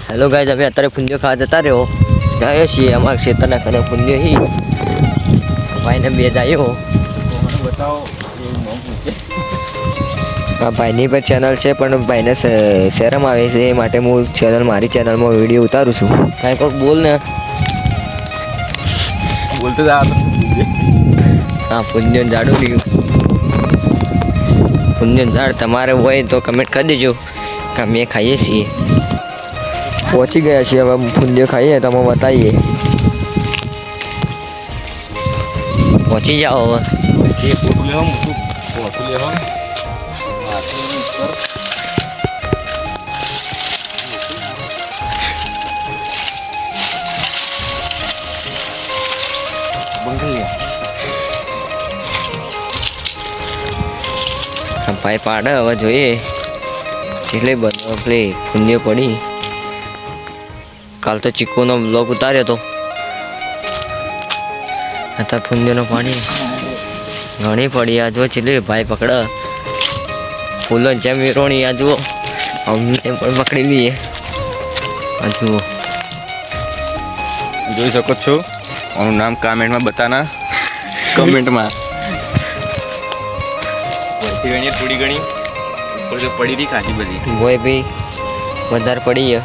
Hello guys, अभी अत्यारे फुंदियो खा जता रहो जाए छे अमार क्षेत्रना कने फुंदियो ही भाई ने बे जायो बताओ ये नाम पूछे आ भाई ની પર ચેનલ છે પણ ભાઈને શરમ આવે છે એ માટે હું ચેનલ મારી ચેનલમાં વિડિયો ઉતારું છું કાઈ કોક બોલ ને બોલતો જા हां फुंदियो जाडू रह्યું फुंदियो जाड તમારે હોય તો કમેન્ટ કરી દેજો કે અમે ખાઈએ છીએ पहुंची गया छे अब फुंदियो खाइए तो हम बताइए पहुंची जाओ अब ये फोटो ले हम भाई पाड़े हवे જોઈએ એટલે બધો પ્લે ફુંદિયો પડી काल तो चिक्कू नो ब्लॉग उतार्यो तो आता फुंदियो नो पानी घणी पड़ी आ जो चिले भाई पकड़ फूलों जेम विरोणी आ जो हमने पण पकड़ी ली है आ जो જોઈ શકો છો ઓનું નામ કમેન્ટ માં બતાના કમેન્ટ માં વધી ગણી થોડી ગણી ઉપર તો પડી રહી ખાસી બધી वो भी વધારે પડી है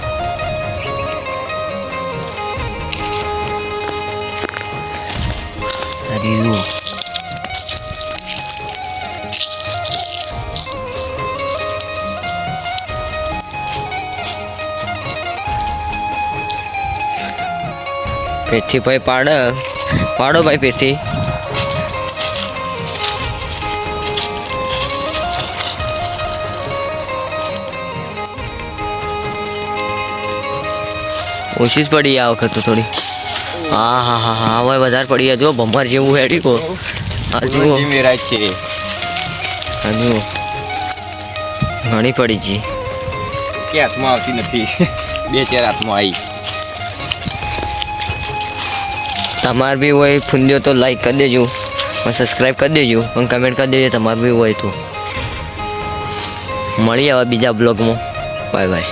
अरे पेठी भाई पाड़ो भाई पेठी कोशिश पड़ी आ वक्त तो थोड़ी हाँ हाँ हाँ हाँ भाई बाजार पड़ी है जो बम्बर जेवू हेडी को आज वो मेरा छे आज वो घणी पड़ी जी के हाथમાં આવતી નથી બે ચાર હાથમાં આવી तमार भी वही फुंदियो तो लाइक कर देजो और सब्सक्राइब कर देजो और कमेंट कर देजो तमार भी वही तो मळी आवा बीजा ब्लॉग में बाय बाय।